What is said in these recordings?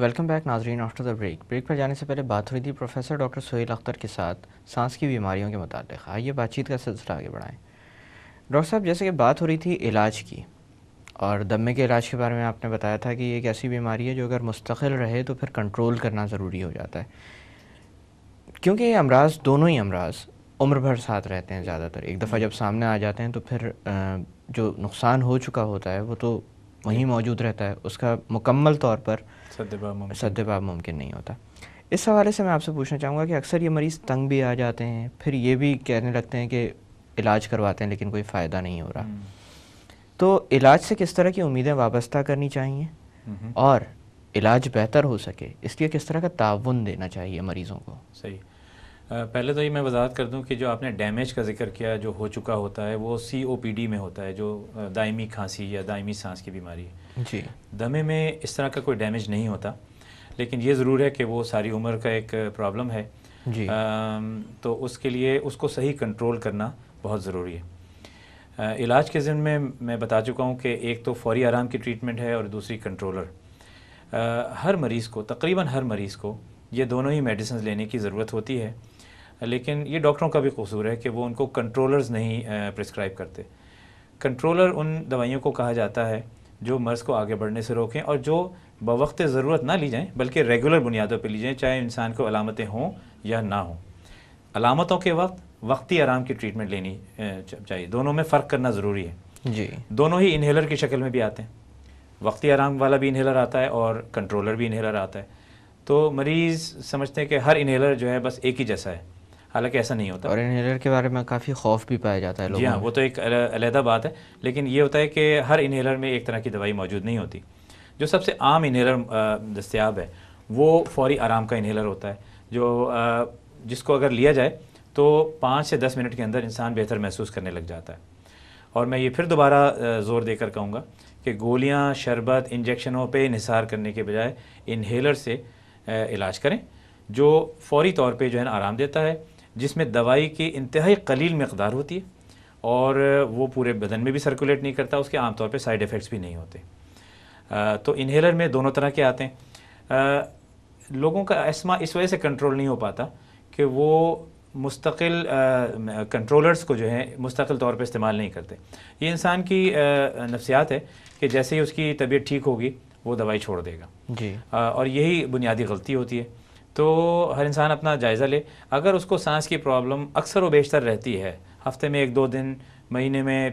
Welcome back ناظرین. After the break پر جانے سے پہلے بات ہوئی تھی پروفیسر ڈاکٹر سہیل اختر کے ساتھ سانس کی بیماریوں کے متعلق. آئیے بات چیت کا سلسلہ آگے بڑھائیں. ڈاکٹر صاحب, جیسے کہ بات ہو رہی تھی علاج کی اور دمے کے علاج کے بارے میں آپ نے بتایا تھا کہ یہ ایک ایسی بیماری ہے جو اگر مستقل رہے تو پھر کنٹرول کرنا ضروری ہو جاتا ہے, کیونکہ یہ امراض, دونوں ہی امراض عمر بھر ساتھ رہتے ہیں زیادہ تر. ایک دفعہ جب سامنے آ جاتے ہیں تو پھر جو نقصان ہو چکا ہوتا ہے وہ تو وہیں موجود رہتا ہے, اس کا مکمل طور پر سدباب ممکن نہیں ہوتا. اس حوالے سے میں آپ سے پوچھنا چاہوں گا کہ اکثر یہ مریض تنگ بھی آ جاتے ہیں, پھر یہ بھی کہنے لگتے ہیں کہ علاج کرواتے ہیں لیکن کوئی فائدہ نہیں ہو رہا. تو علاج سے کس طرح کی امیدیں وابستہ کرنی چاہیے, اور علاج بہتر ہو سکے اس لیے کس طرح کا تعاون دینا چاہیے مریضوں کو؟ صحیح. پہلے تو یہ میں وضاحت کر دوں کہ جو آپ نے ڈیمیج کا ذکر کیا جو ہو چکا ہوتا ہے وہ COPD میں ہوتا ہے, جو دائمی کھانسی یا دائمی سانس کی بیماری ہے. جی. دمے میں اس طرح کا کوئی ڈیمیج نہیں ہوتا, لیکن یہ ضرور ہے کہ وہ ساری عمر کا ایک پرابلم ہے. جی. تو اس کے لیے اس کو صحیح کنٹرول کرنا بہت ضروری ہے. علاج کے ضمن میں میں بتا چکا ہوں کہ ایک تو فوری آرام کی ٹریٹمنٹ ہے اور دوسری کنٹرولر. ہر مریض کو, تقریباً ہر مریض کو یہ دونوں ہی میڈیسنز لینے کی ضرورت ہوتی ہے, لیکن یہ ڈاکٹروں کا بھی قصور ہے کہ وہ ان کو کنٹرولرز نہیں پرسکرائب کرتے. کنٹرولر ان دوائیوں کو کہا جاتا ہے جو مرض کو آگے بڑھنے سے روکیں اور جو بوقت ضرورت نہ لی جائیں بلکہ ریگولر بنیادوں پہ لی جائیں, چاہے انسان کو علامتیں ہوں یا نہ ہوں. علامتوں کے وقت وقتی آرام کی ٹریٹمنٹ لینی چاہیے. دونوں میں فرق کرنا ضروری ہے. جی. دونوں ہی انہیلر کی شکل میں بھی آتے ہیں, وقتی آرام والا بھی انہیلر آتا ہے اور کنٹرولر بھی انہیلر آتا ہے. تو مریض سمجھتے ہیں کہ ہر انہیلر جو ہے بس ایک ہی جیسا ہے, حالانکہ ایسا نہیں ہوتا. اور انہیلر کے بارے میں کافی خوف بھی پایا جاتا ہے لوگوں جی ہاں, وہ تو ایک علیحدہ بات ہے, لیکن یہ ہوتا ہے کہ ہر انہیلر میں ایک طرح کی دوائی موجود نہیں ہوتی. جو سب سے عام انہیلر دستیاب ہے وہ فوری آرام کا انہیلر ہوتا ہے, جو جس کو اگر لیا جائے تو 5 سے 10 منٹ کے اندر انسان بہتر محسوس کرنے لگ جاتا ہے. اور میں یہ پھر دوبارہ زور دے کر کہوں گا کہ گولیاں, شربت, انجیکشنوں پہ انحصار کرنے کے بجائے انہیلر سے علاج کریں جو فوری طور پہ جو ہے نا آرام دیتا ہے, جس میں دوائی کی انتہائی قلیل مقدار ہوتی ہے اور وہ پورے بدن میں بھی سرکولیٹ نہیں کرتا, اس کے عام طور پہ سائیڈ ایفیکٹس بھی نہیں ہوتے. تو انہیلر میں دونوں طرح کے آتے ہیں. لوگوں کا اسما اس وجہ سے کنٹرول نہیں ہو پاتا کہ وہ مستقل کنٹرولرز کو جو ہے مستقل طور پہ استعمال نہیں کرتے. یہ انسان کی نفسیات ہے کہ جیسے ہی اس کی طبیعت ٹھیک ہوگی وہ دوائی چھوڑ دے گا. جی. اور یہی بنیادی غلطی ہوتی ہے. تو ہر انسان اپنا جائزہ لے. اگر اس کو سانس کی پرابلم اکثر و بیشتر رہتی ہے, ہفتے میں 1-2 دن, مہینے میں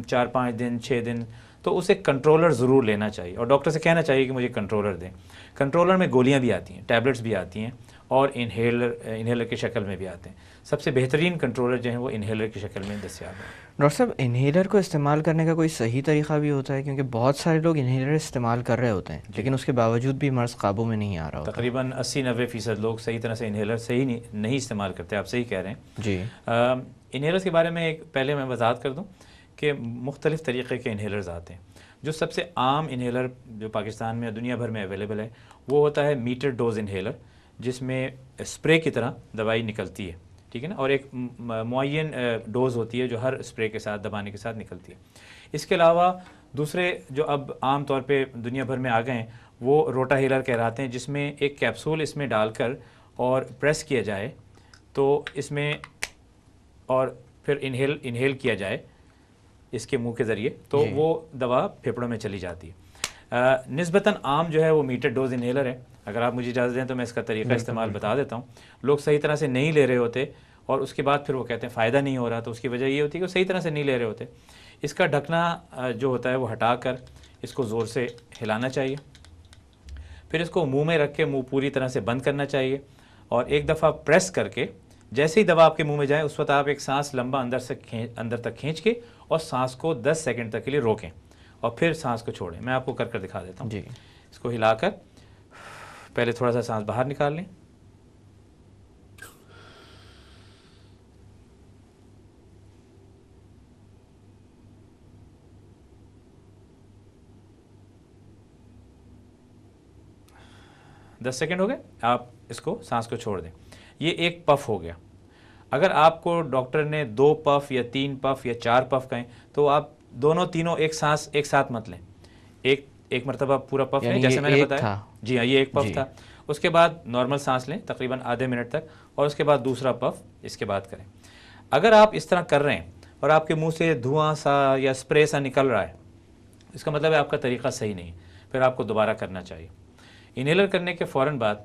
4-5 دن, 6 دن, تو اسے کنٹرولر ضرور لینا چاہیے اور ڈاکٹر سے کہنا چاہیے کہ مجھے کنٹرولر دیں. کنٹرولر میں گولیاں بھی آتی ہیں, ٹیبلٹس بھی آتی ہیں اور انہیلر کی شکل میں بھی آتے ہیں. سب سے بہترین کنٹرولر جو ہیں وہ انہیلر کی شکل میں دستیاب ہیں. ڈاکٹر صاحب, انہیلر کو استعمال کرنے کا کوئی صحیح طریقہ بھی ہوتا ہے؟ کیونکہ بہت سارے لوگ انہیلر استعمال کر رہے ہوتے ہیں لیکن اس کے باوجود بھی مرض قابو میں نہیں آ رہا ہوتا. تقریباً 80-90% لوگ صحیح طرح سے انہیلر صحیح نہیں استعمال کرتے. آپ صحیح کہہ رہے ہیں. جی. انہیلرز کے بارے میں پہلے میں وضاحت کر دوں کہ مختلف طریقے کے انہیلرز آتے ہیں. جو سب سے عام انہیلر جو پاکستان میں دنیا بھر میں اویلیبل ہے وہ ہوتا ہے میٹر ڈوز انہیلر, جس میں اسپرے کی طرح دوائی نکلتی ہے, ٹھیک ہے نا, اور ایک معین ڈوز ہوتی ہے جو ہر اسپرے کے ساتھ دبانے کے ساتھ نکلتی ہے. اس کے علاوہ دوسرے جو اب عام طور پہ دنیا بھر میں آ گئے ہیں وہ روٹا ہیلر کہلاتے ہیں, جس میں ایک کیپسول اس میں ڈال کر اور پریس کیا جائے تو اس میں اور پھر انہیل کیا جائے اس کے منہ کے ذریعے تو وہ دوا پھیپھڑوں میں چلی جاتی ہے. نسبتاً عام جو ہے وہ میٹر ڈوز انہیلر ہے. اگر آپ مجھے اجازت دیں تو میں اس کا طریقہ استعمال بتا دیتا ہوں. لوگ صحیح طرح سے نہیں لے رہے ہوتے اور اس کے بعد پھر وہ کہتے ہیں فائدہ نہیں ہو رہا, تو اس کی وجہ یہ ہوتی ہے کہ وہ صحیح طرح سے نہیں لے رہے ہوتے. اس کا ڈھکنا جو ہوتا ہے وہ ہٹا کر اس کو زور سے ہلانا چاہیے, پھر اس کو منہ میں رکھ کے منہ پوری طرح سے بند کرنا چاہیے اور ایک دفعہ پریس کر کے جیسے ہی دوا آپ کے منہ میں جائے اس وقت آپ ایک سانس لمبا اندر تک کھینچ کے اور سانس کو 10 سیکنڈ تک کے لیے روکیں اور پھر سانس کو چھوڑیں. میں آپ کو کر دکھا دیتا ہوں. جی. اس کو ہلا کر پہلے تھوڑا سا سانس باہر نکال لیں, دس سیکنڈ ہو گئے, آپ اس کو سانس کو چھوڑ دیں. یہ ایک پف ہو گیا. اگر آپ کو ڈاکٹر نے 2 پف یا 3 پف یا 4 پف کہیں تو آپ دونوں تینوں ایک سانس ایک ساتھ مت لیں. ایک مرتبہ پورا پف لیں جیسے میں نے بتایا. جی ہاں، یہ ایک پف تھا. اس کے بعد نارمل سانس لیں تقریباً آدھے منٹ تک، اور اس کے بعد دوسرا پف اس کے بعد کریں. اگر آپ اس طرح کر رہے ہیں اور آپ کے منہ سے دھواں سا یا اسپرے سا نکل رہا ہے، اس کا مطلب ہے آپ کا طریقہ صحیح نہیں ہے، پھر آپ کو دوبارہ کرنا چاہیے. انہیلر کرنے کے فوراً بعد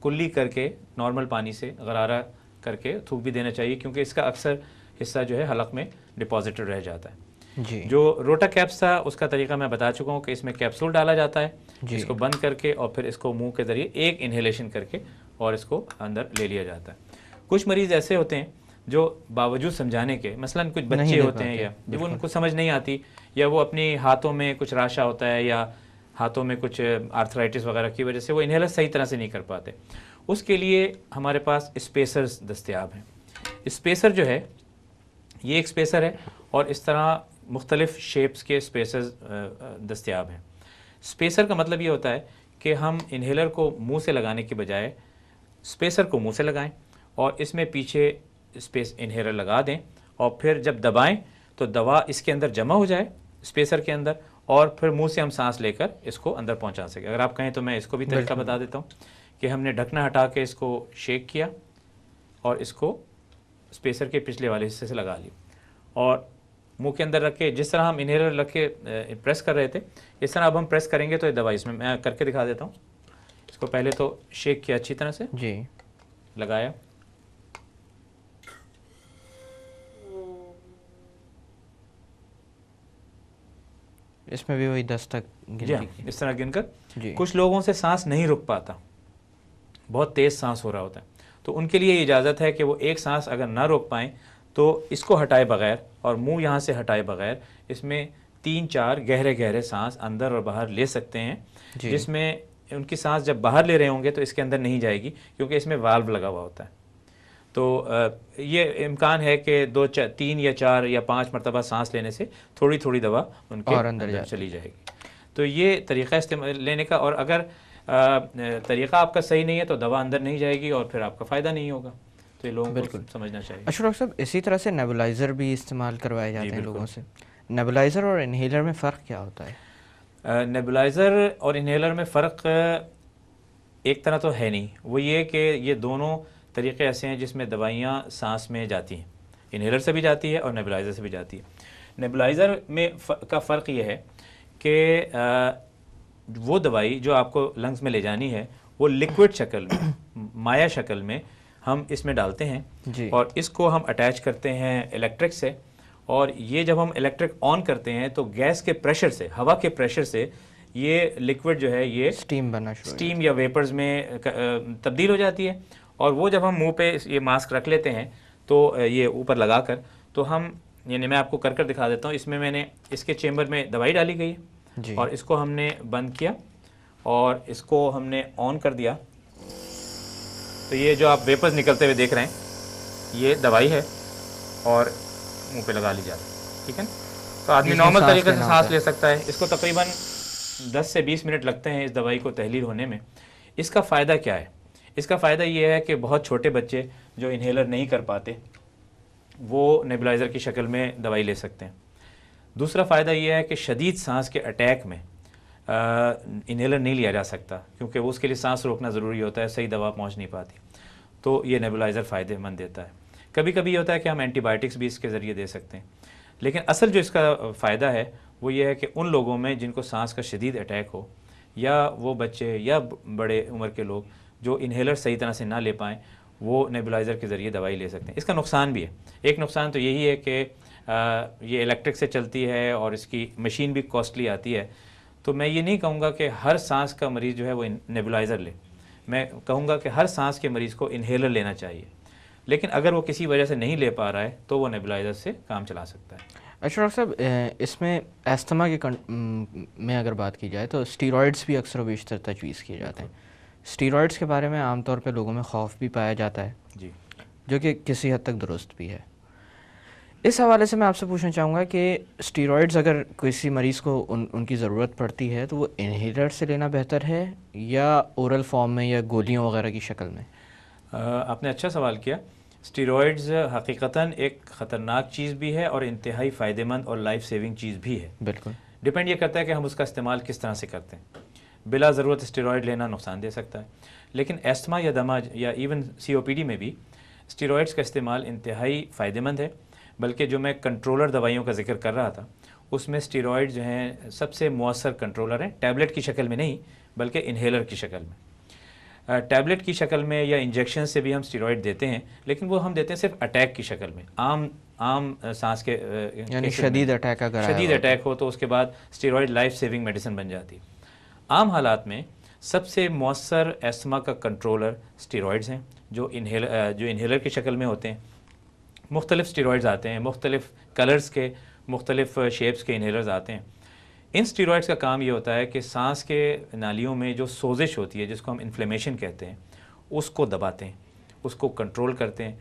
کلی کر کے نارمل پانی سے غرارہ کر کے تھوک بھی دینا چاہیے، کیونکہ اس کا اکثر حصہ جو ہے حلق میں ڈپازٹڈ رہ جاتا ہے. جی. جو روٹا کیپس تھا اس کا طریقہ میں بتا چکا ہوں کہ اس میں کیپسول ڈالا جاتا ہے، اس کو بند کر کے اور پھر اس کو منہ کے ذریعے ایک انہیلیشن کر کے اور اس کو اندر لے لیا جاتا ہے. کچھ مریض ایسے ہوتے ہیں جو باوجود سمجھانے کے، مثلاً کچھ بچے ہوتے ہیں یا جب ان کو سمجھ نہیں آتی، یا وہ اپنی ہاتھوں میں کچھ راشا ہوتا ہے یا ہاتھوں میں کچھ آرتھرائٹس وغیرہ کی وجہ سے وہ انہیلر صحیح طرح سے نہیں کر پاتے، اس کے لیے ہمارے پاس اسپیسرز دستیاب ہیں. اسپیسر جو ہے یہ ایک اسپیسر ہے، اور اس طرح مختلف شیپس کے اسپیسرز دستیاب ہیں. اسپیسر کا مطلب یہ ہوتا ہے کہ ہم انہیلر کو منہ سے لگانے کے بجائے اسپیسر کو منہ سے لگائیں اور اس میں پیچھے اسپیس انہیلر لگا دیں، اور پھر جب دبائیں تو دوا اس کے اندر جمع ہو جائے اسپیسر کے اندر، اور پھر منہ سے ہم سانس لے کر اس کو اندر پہنچا سکیں. اگر آپ کہیں تو میں اس کو بھی طریقہ بتا دیتا ہوں کہ ہم نے ڈھکنا ہٹا کے اس کو شیک کیا اور اس کو اسپیسر کے پچھلے والے حصے سے لگا لی، اور منہ کے اندر رکھ کے جس طرح ہم انہیلر رکھ کے پریس کر رہے تھے اس طرح اب ہم پریس کریں گے تو یہ دوائی اس میں کر کے دکھا دیتا ہوں. اس کو پہلے تو شیک کیا اچھی طرح سے، جی لگایا، اس میں بھی وہی 10 تک جی اس طرح گن کر. جی. کچھ لوگوں سے سانس نہیں رک پاتا، بہت تیز سانس ہو رہا ہوتا ہے، تو ان کے لیے اجازت ہے کہ وہ ایک سانس اگر نہ روک پائیں تو اس کو ہٹائے بغیر اور منہ یہاں سے ہٹائے بغیر اس میں 3-4 گہرے گہرے سانس اندر اور باہر لے سکتے ہیں، جس میں ان کی سانس جب باہر لے رہے ہوں گے تو اس کے اندر نہیں جائے گی، کیونکہ اس میں والو لگا ہوا ہوتا ہے. تو یہ امکان ہے کہ 3 یا 4 یا 5 مرتبہ سانس لینے سے تھوڑی تھوڑی دوا ان کے اندر چلی جائے گی. تو یہ طریقہ استعمال لینے کا، اور اگر طریقہ آپ کا صحیح نہیں ہے تو دوا اندر نہیں جائے گی اور پھر آپ کا فائدہ نہیں ہوگا. تو یہ لوگوں کو سمجھنا چاہیے. اچھا ڈاکٹر صاحب، اسی طرح سے نیبولائزر بھی استعمال کروائے جاتے ہیں لوگوں سے. نیبولائزر اور انہیلر میں فرق کیا ہوتا ہے؟ نیبولائزر اور انہیلر میں فرق ایک طرح تو ہے نہیں، وہ یہ کہ یہ دونوں طریقے ایسے ہیں جس میں دوائیاں سانس میں جاتی ہیں، انہیلر سے بھی جاتی ہے اور نیبولائزر سے بھی جاتی ہے. نیبولائزر میں کا فرق یہ ہے کہ وہ دوائی جو آپ کو لنگز میں لے جانی ہے وہ لیکوڈ شکل میں، مائع شکل میں ہم اس میں ڈالتے ہیں، اور اس کو ہم اٹیچ کرتے ہیں الیکٹرک سے، اور یہ جب ہم الیکٹرک آن کرتے ہیں تو گیس کے پریشر سے، ہوا کے پریشر سے یہ لیکوڈ جو ہے یہ اسٹیم یا ویپرز میں تبدیل ہو جاتی ہے، اور وہ جب ہم منہ پہ یہ ماسک رکھ لیتے ہیں تو یہ اوپر لگا کر، تو ہم یعنی میں آپ کو کر دکھا دیتا ہوں. اس میں نے اس کے چیمبر میں دوائی ڈالی گئی ہے، اور اس کو ہم نے بند کیا اور اس کو ہم نے آن کر دیا، تو یہ جو آپ ویپرز نکلتے ہوئے دیکھ رہے ہیں یہ دوائی ہے اور منہ پہ لگا لی جاتی ہے. ٹھیک ہے، تو آدمی نارمل طریقے سے سانس لے سکتا ہے. اس کو تقریباً 10 سے 20 منٹ لگتے ہیں اس دوائی کو تحلیل ہونے میں. اس کا فائدہ کیا ہے؟ اس کا فائدہ یہ ہے کہ بہت چھوٹے بچے جو انہیلر نہیں کر پاتے وہ نیبولائزر کی شکل میں دوائی لے سکتے ہیں. دوسرا فائدہ یہ ہے کہ شدید سانس کے اٹیک میں انہیلر نہیں لیا جا سکتا، کیونکہ وہ اس کے لیے سانس روکنا ضروری ہوتا ہے، صحیح دوا پہنچ نہیں پاتی، تو یہ نیبولائزر فائدہ مند دیتا ہے. کبھی کبھی یہ ہوتا ہے کہ ہم اینٹی بائیوٹکس بھی اس کے ذریعے دے سکتے ہیں، لیکن اصل جو اس کا فائدہ ہے وہ یہ ہے کہ ان لوگوں میں جن کو سانس کا شدید اٹیک ہو، یا وہ بچے یا بڑے عمر کے لوگ جو انہیلر صحیح طرح سے نہ لے پائیں، وہ نیبولائزر کے ذریعے دوائی لے سکتے ہیں. اس کا نقصان بھی ہے. ایک نقصان تو یہی ہے کہ یہ الیکٹرک سے چلتی ہے اور اس کی مشین بھی کاسٹلی آتی ہے. تو میں یہ نہیں کہوں گا کہ ہر سانس کا مریض جو ہے وہ نیبولائزر لے، میں کہوں گا کہ ہر سانس کے مریض کو انہیلر لینا چاہیے، لیکن اگر وہ کسی وجہ سے نہیں لے پا رہا ہے تو وہ نیبولائزر سے کام چلا سکتا ہے. اچھا ڈاکٹر صاحب، اس میں ایستھما کے میں اگر بات کی جائے تو اسٹیرائڈس بھی اکثر و بیشتر تجویز کیے جاتے ہیں. اسٹیرائڈس کے بارے میں عام طور پہ لوگوں میں خوف بھی پایا جاتا ہے، جی، جو کہ کسی حد تک درست بھی ہے. اس حوالے سے میں آپ سے پوچھنا چاہوں گا کہ اسٹیرائڈز اگر کسی مریض کو ان کی ضرورت پڑتی ہے تو وہ انہیلر سے لینا بہتر ہے یا اورل فارم میں یا گولیوں وغیرہ کی شکل میں؟ آپ نے اچھا سوال کیا. اسٹیرائڈز حقیقتاً ایک خطرناک چیز بھی ہے اور انتہائی فائدہ مند اور لائف سیونگ چیز بھی ہے. بالکل ڈپینڈ یہ کرتا ہے کہ ہم اس کا استعمال کس طرح سے کرتے ہیں. بلا ضرورت اسٹیرائڈ لینا نقصان دہ سکتا ہے. لیکن ایستما یا دمہ یا ایون COPD میں بھی اسٹیرائڈس کا استعمال انتہائی فائدہ مند ہے. بلکہ جو میں کنٹرولر دوائیوں کا ذکر کر رہا تھا اس میں اسٹیرائڈ جو ہیں سب سے مؤثر کنٹرولر ہیں, ٹیبلٹ کی شکل میں نہیں بلکہ انہیلر کی شکل میں. ٹیبلٹ کی شکل میں یا انجیکشن سے بھی ہم اسٹیرائڈ دیتے ہیں, لیکن وہ ہم دیتے ہیں صرف اٹیک کی شکل میں. عام سانس کے یعنی شدید اٹیک اگر شدید اٹیک ہو تو اس کے بعد اسٹیرائڈ لائف سیونگ میڈیسن بن جاتی ہے. عام حالات میں سب سے مؤثر ایستما کا کنٹرولر اسٹیرائڈز ہیں جو انہیلر کی شکل میں ہوتے ہیں. مختلف اسٹیرائڈز آتے ہیں, مختلف کلرز کے, مختلف شیپس کے انہیلرز آتے ہیں. ان اسٹیرائڈز کا کام یہ ہوتا ہے کہ سانس کے نالیوں میں جو سوزش ہوتی ہے جس کو ہم انفلیمیشن کہتے ہیں اس کو دباتے ہیں, اس کو کنٹرول کرتے ہیں.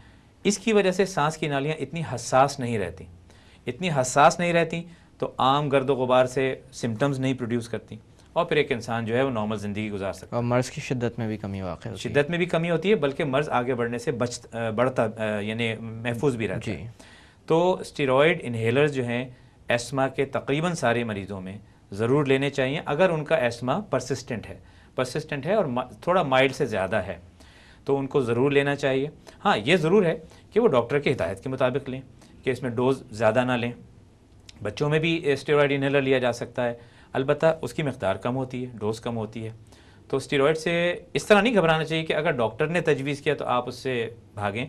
اس کی وجہ سے سانس کی نالیاں اتنی حساس نہیں رہتی تو عام گرد و غبار سے سمٹمز نہیں پروڈیوس کرتی اور پھر ایک انسان جو ہے وہ نارمل زندگی گزار سکتا ہے. اور مرض کی شدت میں بھی کمی واقع ہوتی ہے. شدت میں بھی کمی ہوتی ہے بلکہ مرض آگے بڑھنے سے بڑھتا یعنی محفوظ بھی رہتا ہے. تو اسٹیرائڈ انہیلرز جو ہیں ایسما کے تقریباً سارے مریضوں میں ضرور لینے چاہیے اگر ان کا ایسما پرسسٹنٹ ہے اور تھوڑا مائلڈ سے زیادہ ہے تو ان کو ضرور لینا چاہیے. ہاں یہ ضرور ہے کہ وہ ڈاکٹر کی ہدایت کے مطابق لیں کہ اس میں ڈوز زیادہ نہ لیں. بچوں میں بھی اسٹیرائڈ انہیلر لیا جا سکتا ہے, البتہ اس کی مقدار کم ہوتی ہے, ڈوز کم ہوتی ہے. تو اسٹیرائڈ سے اس طرح نہیں گھبرانا چاہیے کہ اگر ڈاکٹر نے تجویز کیا تو آپ اس سے بھاگیں,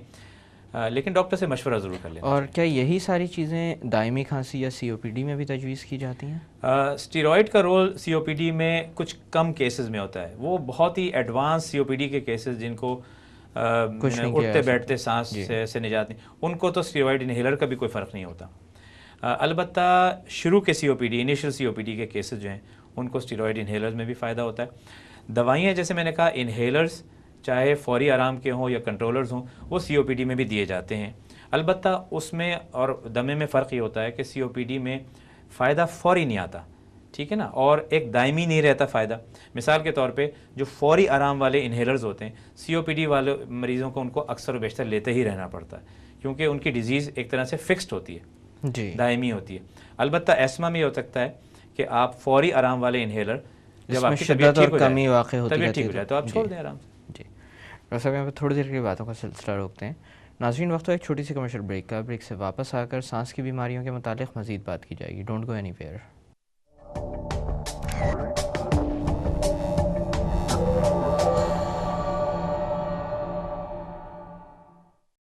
لیکن ڈاکٹر سے مشورہ ضرور کر لیں. اور کیا یہی ساری چیزیں دائمی کھانسی یا COPD میں بھی تجویز کی جاتی ہیں؟ اسٹیرائڈ کا رول COPD میں کچھ کم کیسز میں ہوتا ہے. وہ بہت ہی ایڈوانس COPD کے کیسز جن کو اٹھتے بیٹھتے سانس سے نجات نہیں, ان کو تو اسٹیرائڈ انہیلر کا بھی کوئی فرق نہیں ہوتا. البتہ شروع کے انیشل COPD کے کیسز جو ہیں ان کو اسٹیرائڈ انہیلرز میں بھی فائدہ ہوتا ہے. دوائیاں جیسے میں نے کہا انہیلرز چاہے فوری آرام کے ہوں یا کنٹرولرز ہوں وہ COPD میں بھی دیے جاتے ہیں. البتہ اس میں اور دمے میں فرق یہ ہوتا ہے کہ COPD میں فائدہ فوری نہیں آتا, ٹھیک ہے نا, اور ایک دائمی نہیں رہتا فائدہ. مثال کے طور پہ جو فوری آرام والے انہیلرز ہوتے ہیں COPD والے مریضوں کو ان کو اکثر و بیشتر لیتے ہی رہنا پڑتا ہے کیونکہ ان کی ڈیزیز ایک طرح سے فکسڈ ہوتی ہے, دائمی ہوتی ہے. البتہ ایسما میں یہ ہو سکتا ہے کہ آپ فوری آرام والے انہیلر جب آپ کی طبیعت ٹھیک ہو جائے تو آپ چھوڑ دیں آرام سے. جی ڈاکٹر صاحب یہاں پہ تھوڑی دیر کی باتوں کا سلسلہ روکتے ہیں. ناظرین وقت ہو ایک چھوٹی سی کمرشل بریک کا. بریک سے واپس آ کر سانس کی بیماریوں کے متعلق مزید بات کی جائے گی. Don't go any where.